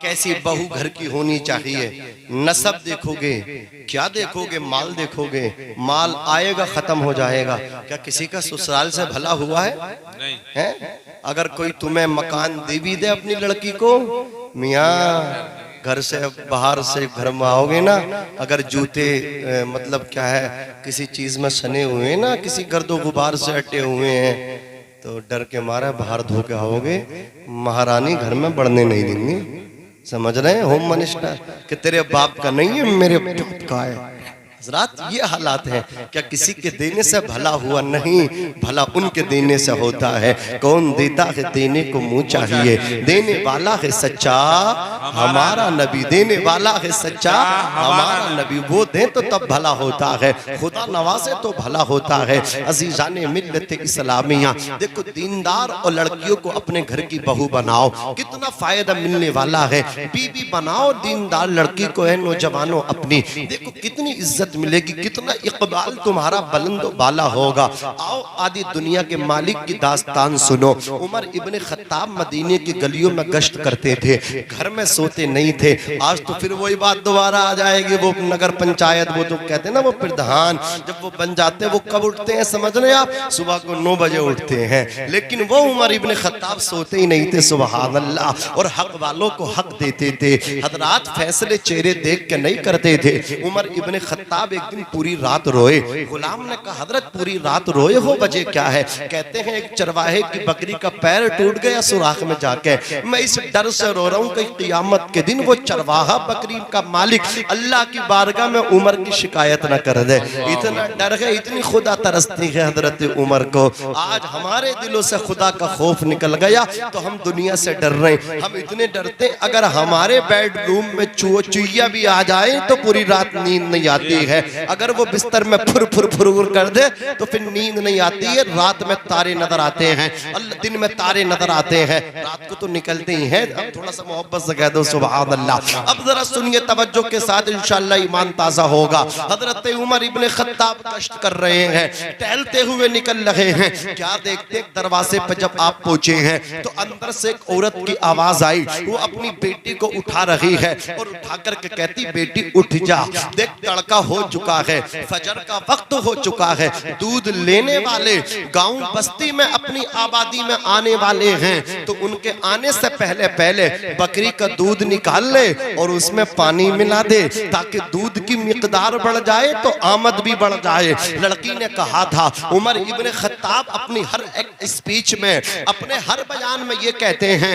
कैसी बहू घर की होनी चाहिए। नसब देखोगे, क्या देखोगे? माल देखोगे। माल आएगा खत्म हो जाएगा। क्या किसी का ससुराल से भला हुआ है? नहीं है? अगर कोई तुम्हें मकान दे भी दे अपनी लड़की को, मियाँ घर से बाहर से घर में आओगे ना, अगर जूते मतलब क्या है किसी चीज में सने हुए हैं ना, किसी गर्दो गुबार से अटे हुए हैं, तो डर के मारे बाहर धो के आओगे, महारानी घर में बढ़ने नहीं देंगी। समझ रहे हैं? होम मिनिस्टर कि तेरे बाप का नहीं है, मेरे पुत का है। हजरात, ये हालात हैं। क्या किसी के देने से भला हुआ? नहीं, भला उनके देने से होता है। कौन देता है? देने को मुंह चाहिए। देने वाला है सच्चा हमारा नबी, देने वाला है सच्चा हमारा नबी। वो दे तो तब भला होता है, खुदा नवाजे तो भला होता है। अजीजाने मिल्लत इस्लामिया, देखो दीनदार और लड़कियों को अपने घर की बहू बनाओ, कितना फायदा मिलने वाला है। बीबी बनाओ दीनदार लड़की को है, नौजवानों अपनी, देखो कितनी इज्जत मिलेगी, कितना इकबाल तुम्हारा बुलंद बाला होगा। आओ आदि दुनिया के मालिक की दास्तान सुनो। उमर इब्ने खत्ताब मदीने की गलियों में गश्त करते थे, घर में सोते नहीं थे। आज तो फिर वही बात दोबारा आ जाएगी। वो नगर पंचायत, वो जो कहते हैं ना, वो प्रधान जब वो बन जाते हैं, वो कब उठते हैं समझ रहे हैं आप? सुबह को 9 बजे उठते हैं। लेकिन वो उमर इब्ने खत्ताब सोते ही नहीं थे, सुभान अल्लाह, और हक वालों को हक देते थे। हजरात, फैसले चेहरे देख के नहीं करते थे। उमर इब्ने खत्ताब एक दिन पूरी रात रोए। गुलाम ने कहा, हजरत पूरी रात रोए हो, वजह क्या है? कहते हैं एक चरवाहे की बकरी का पैर टूट गया सुराख में जाके, मैं इस डर से रो रहा हूँ कि क़यामत के दिन वो चरवाहा बकरी का मालिक अल्लाह की बारगाह में उमर की शिकायत न कर दे। इतना डर है, इतनी खुदा तरसती है हजरत उमर को। आज हमारे दिलों से खुदा का खौफ निकल गया तो हम दुनिया से डर रहे हैं। हम इतने डरते, अगर हमारे बेडरूम में चूहिया भी आ जाए तो पूरी रात नींद नहीं आती है। अगर वो बिस्तर में फुर फुर फुर कर दे तो फिर नींद नहीं आती है। रात में तारे नजर आते हैं, दिन में तारे नजर आते हैं, रात को तो निकलते ही हैं। अब थोड़ा सा मोहब्बत से कह दो सुभान अल्लाह। अब जरा सुनिए तवज्जो के साथ, इंशाअल्लाह ईमान ताजा होगा। हजरत उमर इब्ने खत्ताब गश्त कर रहे हैं, टहलते हुए निकल रहे हैं। क्या देखते, दरवाजे पर जब आप पहुंचे हैं तो अंदर से एक औरत की आवाज आई। वो अपनी बेटी को उठा रही है और उठा करके कहती, बेटी उठ जा, देख तड़का हो चुका है, फजर का वक्त हो चुका है, दूध लेने वाले गांव बस्ती में अपनी आबादी में आने वाले हैं, तो उनके आने से पहले पहले बकरी का दूध निकाल ले और उसमें पानी मिला दे, ताकि दूध की मिकदार बढ़ जाए तो आमद भी बढ़ जाए। लड़की ने कहा था। उमर इब्ने खत्ताब अपनी हर एक स्पीच में, अपने हर बयान में ये कहते हैं,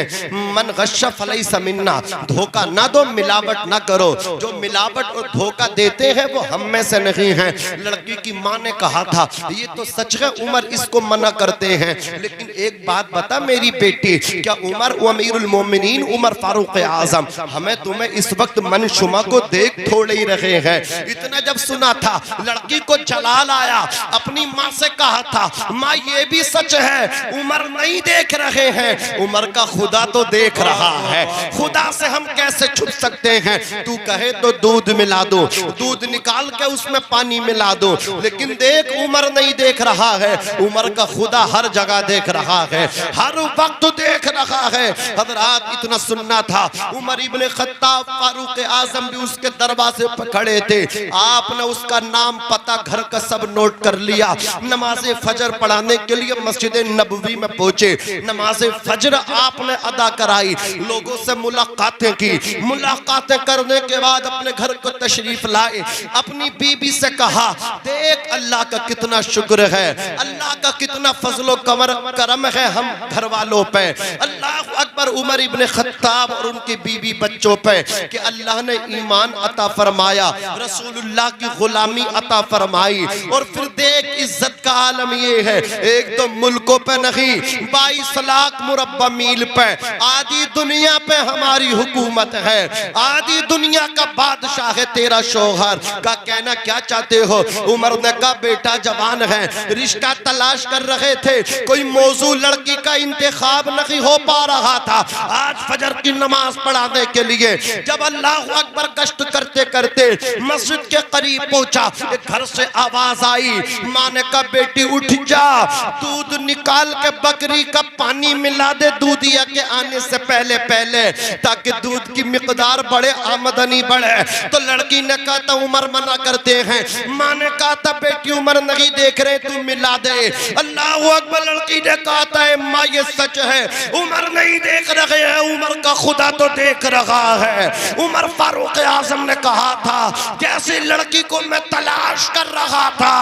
मन गश्शा फलैसा मिन्ना, धोखा ना दो, मिलावट ना करो। जो मिलावट और धोखा देते हैं वो हम में से नहीं है। लड़की की माँ ने कहा था, ये तो सच है उमर, इसको मना करते हैं, लेकिन एक बात बता मेरी बेटी, क्या उमर अमीरुल मोमिनीन उमर फारूक आजम, हमें तुम्हें इस वक्त मनशुमा को देख थोड़े ही रहे हैं। इतना जब सुना था, लड़की को जलाल आया, अपनी माँ से कहा था, माँ ये भी सच है उमर नहीं देख रहे हैं, उमर का खुदा तो देख रहा है। खुदा से हम कैसे छुप सकते हैं? तू कहे तो दूध मिला दो, दूध निकाल के उसमें पानी मिला दो, लेकिन देख उमर नहीं देख रहा है। उमर का खुदा हर जगह देख रहा है, हर वक्त देख रहा है। हजरात, इतना सुनना था। उमर इब्ने खत्ताब फारूक आजम भी उसके दरवाजे पर खड़े थे। आपने उसका नाम पता घर का सब नोट कर लिया। नमाज फजर पढ़ाने के लिए मस्जिद नबवी में पहुंचे, नमाज फजर आपने अदा कराई, लोगों से मुलाकातें की। मुलाकातें करने के बाद अपने घर को तशरीफ लाए, अपनी बीबी से कहा, देख अल्लाह का कितना शुक्र है, अल्लाह का कितना फजलो करम है हम घर वालों पे। अल्लाह अकबर। उमर इब्ने खत्ताब और उनकी बीवी बच्चों पे कि अल्लाह ने ईमान अता फरमाया, रसूलुल्लाह की गुलामी अता फरमाई। और फिर देख इज्जत का आलम ये है, एक तो मुल्कों पे नहीं, 22 लाख मुरब्बा मील पे आधी दुनिया पे हमारी हुकूमत है। आधी दुनिया का बादशाह है तेरा शौहर। का कहना क्या चाहते हो? उमर ने कहा बेटा जवान है, रिश्ता तलाश कर रहे थे, कोई मौजू लड़की का इंतखाब नहीं हो पा रहा था। आज फजर की नमाज पढ़ाने के लिए जब अल्लाह अकबर गश्त करते करते मस्जिद के करीब पहुंचा, एक घर से आवाज आई। माँ ने कहा बेटी उठ जा, दूध निकाल के बकरी का पानी मिला दे दूधिया के आने से पहले पहले, ताकि दूध की मिकदार बढ़े, आमदनी बढ़े। तो लड़की ने कहा था उमर मना करते हैं। माँ ने कहा था बेटी उमर नहीं देख रहे, तू मिला दे। अल्लाह अकबर। लड़की ने कहा था माँ ये सच है, उमर नहीं देख रहे हैं, उमर का खुदा तो देख रहा है। उमर फारूक आजम ने कहा था जैसी लड़की को मैं तलाश कर रहा था,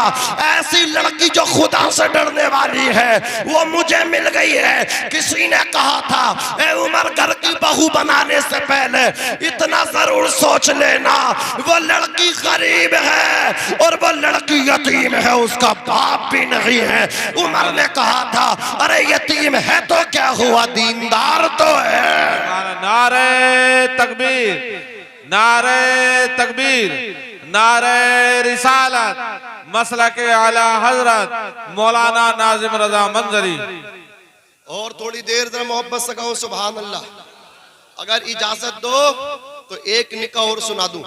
ऐसी लड़की जो खुदा से डरने वाली है वो मुझे मिल गई है। किसी ने कहा था ए उमर घर की बहू बनाने से पहले इतना जरूर सोच लेना, वो लड़की गरीब है और वो लड़की यतीम है, उसका बाप भी नहीं है। उमर ने कहा था अरे यतीम है तो क्या हुआ, दीनदार तो है। नारे तकबीर, नारे तकबीर, नारे रिसालत, मसला के आला हजरत मौलाना नाजिम रजा मंजरी। और थोड़ी देर जरा मोहब्बत से कहो सुभान अल्लाह। अगर इजाजत दो तो एक निकाह और सुना दूं,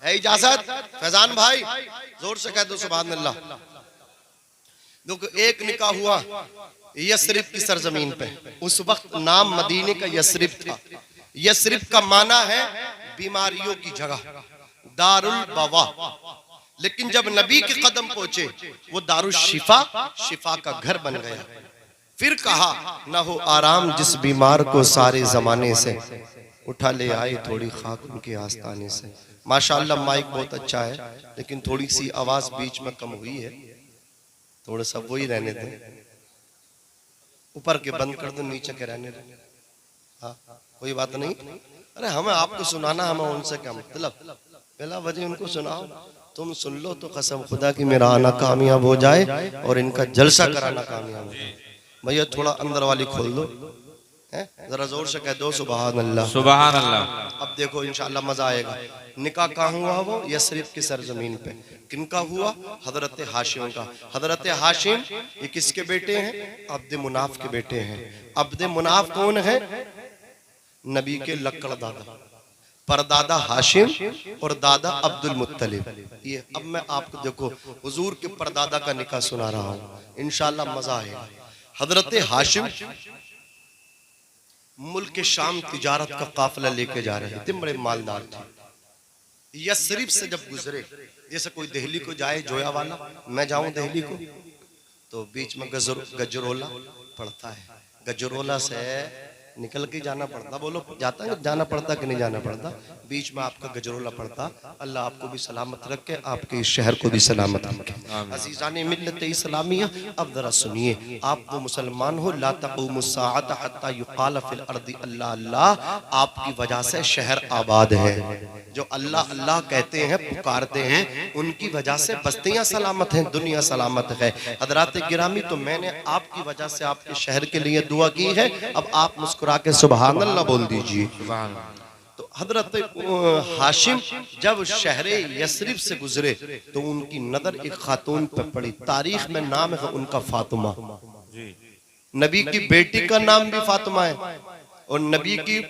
है इजाजत? फैजान भाई जोर से कह दो सुभान अल्लाह। देखो एक निकाह हुआ यस्रिब की सरजमीन पे। उस वक्त नाम मदीने का यस्रिब था। यस्रिब का माना है बीमारियों की जगह, दारुल बवा। लेकिन जब नबी के कदम पहुंचे वो दारुल शिफा, शिफा का घर बन गया। फिर कहा ना हो आराम जिस बीमार को सारे जमाने से, उठा ले आए थोड़ी खाक उनके आस्ताने से। माशाअल्लाह माइक बहुत अच्छा है, लेकिन थोड़ी सी आवाज बीच में कम हुई है, थोड़ा सा वही रहने दें। ऊपर के बंद कर दो, नीचे के रहने दें। हाँ कोई बात नहीं। अरे हमें आपको सुनाना, हमें उनसे क्या मतलब, पहला वजह उनको सुनाओ, तुम सुन लो तो कसम खुदा की मेरा आना कामयाब हो जाए और इनका जलसा कराना कामयाब हो जाए। भैया थोड़ा अंदर वाली खोल दो, जरा जोर से कह दो सुभान अल्लाह, सुभान अल्लाह। अब देखो इंशाअल्लाह मजा आएगा। निकाह कहाँ हुआ? वो यस्रिब की सरजमीन पे। किनका हुआ? हजरत हाशिम का। हजरत हाशिम ये किसके बेटे हैं? अब्द मुनाफ के बेटे हैं। अब्द मुनाफ कौन है? नबी के लक्कड़ दादा, परदादा हाशिम और दादा अब्दुल मुत्तलिब। ये अब मैं आपको देखो हुजूर के परदादा का निकाह सुना रहा हूँ, इंशाअल्लाह मजा आएगा। हजरत हाशिम मुल्क के शाम तिजारत का काफिला लेके जा रहे थे, बड़े मालदार थे। यस्रिब से जब गुजरे, जैसे कोई दिल्ली को जाए, जोया वाला, मैं जाऊं दिल्ली को, तो बीच में गजरोला पड़ता है। गजरोला से निकल के जाना पड़ता। बोलो जाता है, जाना पड़ता कि नहीं जाना पड़ता? बीच में आपका गजरोला पड़ता। अल्लाह आपको भी सलामत रखे, आपके इस शहर को भी सलामत रखे। अज़ीज़ाने मिल्लत इस्लामिया, अब जरा सुनिए, आप वो मुसलमान हो, ला तक़ूमुस्साअत हत्ता युक़ाल फिल अर्दि अल्लाह अल्लाह। आपकी वजह से शहर आबाद है। जो अल्लाह अल्लाह कहते हैं, पुकारते हैं, उनकी वजह से बस्तियां सलामत हैं, दुनिया सलामत है। हज़रात गिरामी, तो मैंने आपकी वजह से आपके शहर के लिए दुआ की है। अब आप मुस्कुरा के सुभान अल्लाह बोल दीजिए। तो हजरत हाशिम जब शहर यस्रिब से गुजरे तो उनकी नजर एक खातून पर पड़ी। तारीख में नाम है उनका फातिमा। नबी की बेटी का नाम भी फातिमा है और नबी की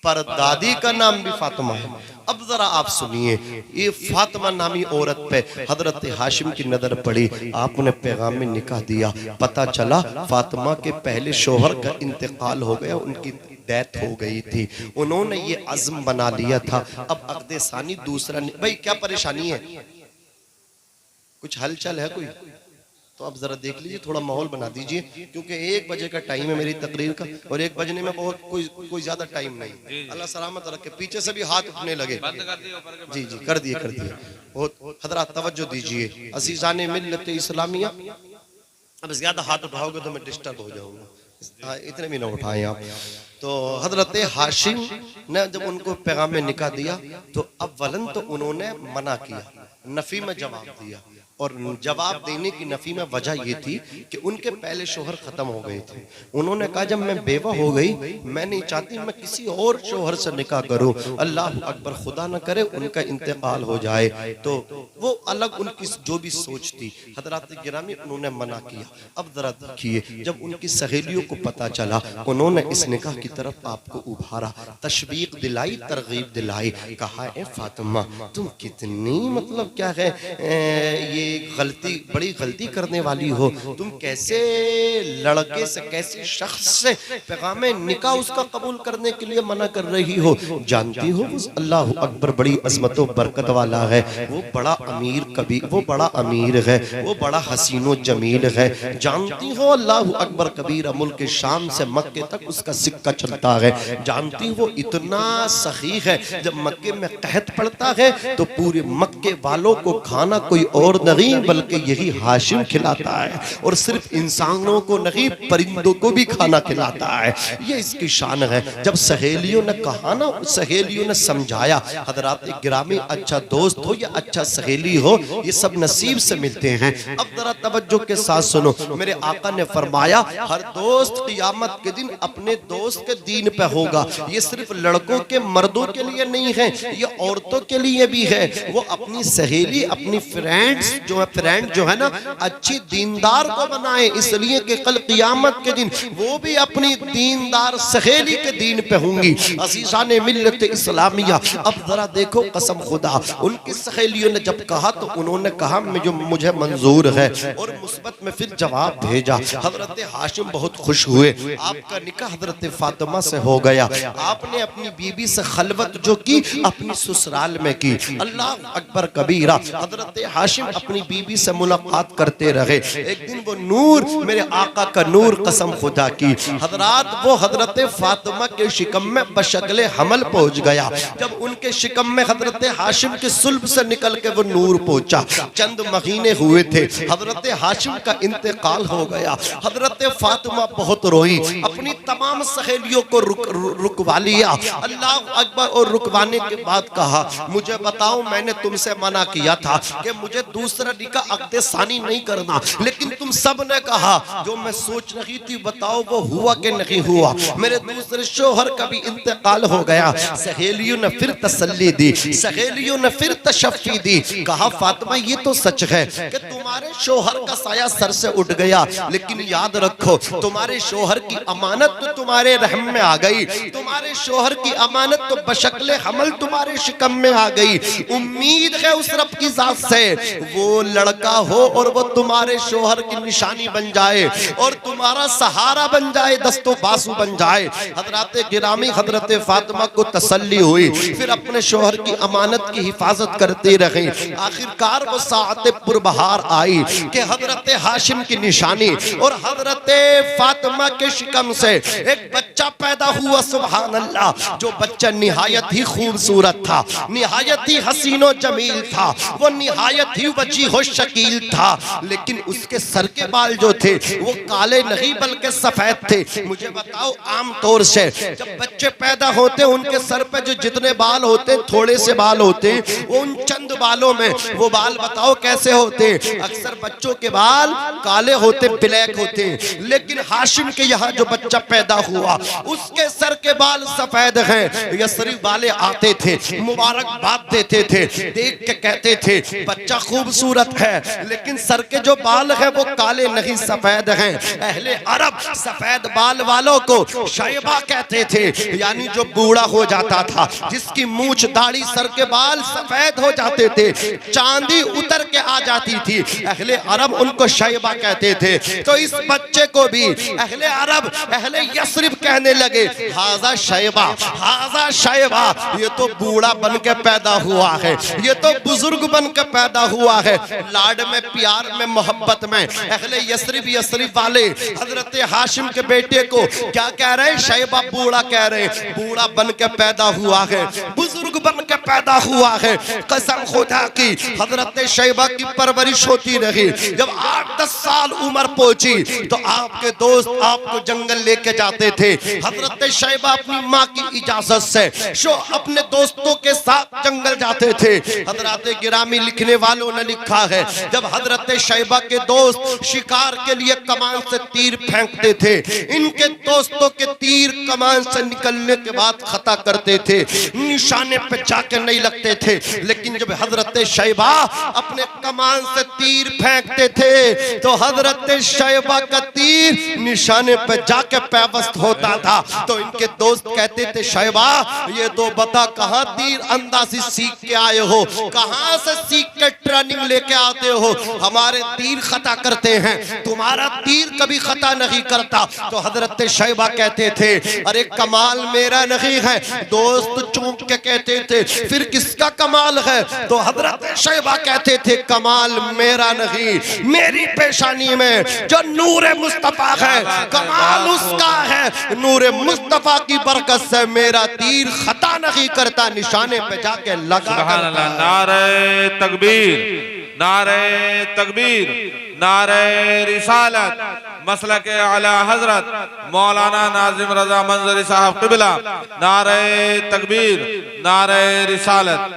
परदादी का नाम भी फातिमा है। अब जरा आप सुनिए, ये फातिमा नामी औरत पे हजरत हाशिम की नजर पड़ी। आपने पैगाम में निकाह दिया, पता चला फातिमा के पहले शोहर का इंतकाल हो गया, उनकी डेथ हो गई थी। उन्होंने ये अज़्म बना लिया था अब अक़दे सानी दूसरा। भाई क्या परेशानी है? कुछ हलचल है कोई? तो अब जरा देख लीजिए, थोड़ा माहौल बना दीजिए, क्योंकि 1 बजे का टाइम है मेरी तकरीर का और 1 बजने में बहुत कोई ज्यादा टाइम नहीं। अल्लाह सलामत रखे। पीछे से भी हाथ उठने लगे। जी जी कर दिए कर दिए। बहुत हजरात तवज्जो दीजिए। अज़ीज़ाने मिल्लत इस्लामिया, अब ज्यादा हाथ उठाओगे तो मैं डिस्टर्ब हो जाऊंगा, इतने भी ना उठाएं आप। तो हजरत हाशिम ने जब उनको पैगाम में निकाह दिया तो अव्वलन तो उन्होंने मना किया, नफी में जवाब दिया। और जवाब देने की नफी में वजह ये थी कि उनके पहले शोहर खत्म हो गए थे। उन्होंने कहा जब मैं बेवा हो गई, मैं नहीं चाहती मैं किसी और शोहर से निकाह करूं, अल्लाह अकबर, खुदा न करे उनका इंतकाल हो जाए। तो वो अलग उनकी जो भी सोच थी हजरात गिरामी, उन्होंने मना किया। अब जरा देखिए, जब उनकी सहेलियों को पता चला, उन्होंने इस निकाह की तरफ आपको उभारा, तशवीक दिलाई, तरगीब दिलाई, कहा ए फातिमा तुम कितनी मतलब क्या है ये गलती, बड़ी गलती करने वाली हो, तुम कैसे लड़के से, कैसे शख्स से पैगाम निकाह उसका कबूल करने के लिए मना कर रही हो। जानती हो वो अल्लाह अकबर बड़ी अजमत व बरकत वाला है, वो बड़ा अमीर कभी, वो बड़ा अमीर है, वो बड़ा हसीनो जमील है। जानती हो अल्लाह अकबर कबीर, मुल्क शाम से मक्के तक उसका सिक्का चलता है। जानती हो इतना सही है, जब मक्के में कहत पड़ता है तो पूरे मक्के वालों को खाना कोई और नहीं बल्कि यही हाशिम खिलाता है, और सिर्फ इंसानों को नहीं परिंदों को भी खाना खिलाता है। ये इसकी शान है। जब सहेलियों ने कहा ना, सहेलियों ने समझाया, हजरात गिरामी अच्छा दोस्त हो या अच्छा सहेली हो, ये सब नसीब से मिलते हैं। अब जरा तवज्जो के साथ सुनो, मेरे आका ने फरमाया हर दोस्त क़यामत के दिन अपने दोस्त के दीन पे होगा। ये सिर्फ लड़कों के, मर्दों के लिए नहीं है, ये औरतों के लिए भी है। वो अपनी सहेली, अपनी फ्रेंड्स जो है, फ्रेंड जो है ना, अच्छी दीनदार को बनाए, इसलिए कि कल क़यामत के दिन वो भी अपनी दीनदार सहेली के दीन पे होंगी। अज़ीज़ान मिल्लत इस्लामिया, अब जरा देखो कसम खुदा, उनकी सहेलियों ने जब कहा तो उन्होंने कहा मुझे मंजूर है, और मुस्बत में फिर जवाब भेजा। हजरत हाशिम बहुत खुश हुए, आपका निकाह हजरत फातिमा से हो गया। आपने अपनी बीबी से खलवत जो की अपनी ससुराल में की। अल्लाह अकबर कबीरा, हजरत हाशिम अपनी बीबी से मुलाकात करते रहे। एक दिन वो नूर, मेरे आका का नूर, कसम खुदा की हजरात, वो हजरत फातिमा के शिकम में बशक्ले हमल पहुंच गया। जब उनके शिकम में हजरत हाशिम के सुल्ब से निकल के वो नूर पहुंचा, चंद महीने हुए थे, हजरत हाशिम का इंतकाल हो गया। हजरत फातिमा बहुत रोई, अपनी तमाम सहेलियों को रुकवा लिया। अल्लाह अकबर, और रुकवाने के बाद कहा मुझे बताओ, मैंने तुमसे मना किया था कि मुझे दूसरा निकाह अक़्द सानी नहीं करना, लेकिन तुम सब ने कहा जो मैं सोच रही थी, बताओ वो हुआ कि नहीं हुआ। मेरे दूसरे शोहर का भी इंतकाल हो गया। सहेलियों ने फिर तसल्ली दी, सहेलियों ने फिर तशफ़ी दी, कहा फातिमा ये तो सच है कि तुम्हारे शोहर का साया सर से उठ गया, लेकिन याद रखो तुम्हारे शोहर की अमानत तो तुम्हारे रहम में आ गई, तुम्हारे शोहर की अमानत तो बशक्ले हमल तुम्हारे शिकम में आ गई। उम्मीद है उस रब की जात से वो लड़का हो और वो तुम्हारे शोहर की निशानी बन जाए और तुम्हारा सहारा बन जाए, दस्तो बासु बन जाए। हजरत गिरामी, हजरत फातिमा को तसल्ली हुई, फिर अपने शोहर की अमानत की हिफाजत करते रहे। आखिरकार वो साअत पुरबहार आई कि हजरत हाशिम की निशानी और हजरत फातिमा के शिकम से एक बच्चा पैदा हुआ। सुभान अल्लाह, जो बच्चा निहायत ही खूबसूरत था, निहायत ही हसीनो जमील था, वो निहायत ही वजीह शकील था, लेकिन उसके सर के बाल जो थे वो काले नहीं बल्कि सफेद थे। मुझे बताओ, आम तौर से जब बच्चे पैदा होते उनके सर पे जो जितने बाल होते, थोड़े से बाल होते, वो उन चंद बालों में वो बाल बताओ कैसे होते। अक्सर बच्चों के बाल काले होते, ब्लैक होते, लेकिन हाशिम के यहाँ जो बच्चा पैदा हुआ उसके सर के बाल सफेद हैं। यसरी वाले आते थे, मुबारकबाद देते थे, देख के कहते थे बच्चा खूबसूरत है, लेकिन सर के जो बाल हैं वो काले नहीं सफेद हैं। अहले अरब सफेद बाल वालों को शैबा कहते थे, यानी जो बूढ़ा हो जाता था, जिसकी मूछ, दाढ़ी, सर के बाल सफेद हो जाते थे, चांदी उतर के आ जाती थी, अहले अरब उनको शैबा कहते थे। तो इस बच्चे को भी अहले अरब, अहले यस्रिब कहने लगे, हाजा शैबा, हाजा शैबा, ये तो बूढ़ा बन के पैदा हुआ है, ये तो बुजुर्ग बन के पैदा हुआ है। लाड में, प्यार में, मोहब्बत में अहले यस्रिब, यस्रिब वाले हजरत हाशिम के बेटे को क्या कह रहे? शैबा, बूढ़ा कह रहे, बूढ़ा बन के पैदा हुआ है, बुजुर्ग बन के पैदा हुआ है। कसम खुदा की हजरत शैबा की परवरिश होती रही। जब 8-10 साल उम्र पहुंची तो आपके दोस्त आपको जंगल लेके जाते थे। हजरत शैबा अपनी माँ की इजाजत से अपने दोस्तों के साथ जंगल जाते थे। हजरत गिरामी लिखने वालों ने लिखा है, जब हजरत शैबा के दोस्त शिकार के लिए कमान से तीर फेंकते थे, इनके दोस्तों के तीर कमान से निकलने के बाद खता करते थे, निशाने पे जाके नहीं लगते थे। लेकिन जब हजरत शैबा अपने कमान से तीर फेंकते थे तो हजरत शैबा का तीर निशाने पे जाके पैवस्त होता था। तो इनके दोस्त कहते थे, शैबा ये तो बता कहां तीर अंदाजी सीख के आए हो, कहां से सीख के ट्रेनिंग लेके आते हो? हमारे तीर खता करते हैं, तुम्हारा तीर कभी खता नहीं करता। तो हजरत शैबा कहते थे, अरे कमाल मेरा नहीं है। दोस्त चौंक के कहते थे, फिर किसका कमाल है? तो हजरत शैबा कहते थे, कमाल मेरा नहीं, मेरी पेशानी में जो नूरे मुस्तफा है कमाल उसका है। नूरे मुस्तफा की बरकत से मेरा तीर खता नहीं करता, निशाने पे जाके लगा। सुभान अल्लाह। नारे तकबीर, नारे तकबीर, नारे रिसालत, मसलक आला हजरत मौलाना नाजिम रजा मंजरी साहब क़िबला। नारे तकबीर, नारे रिसालत।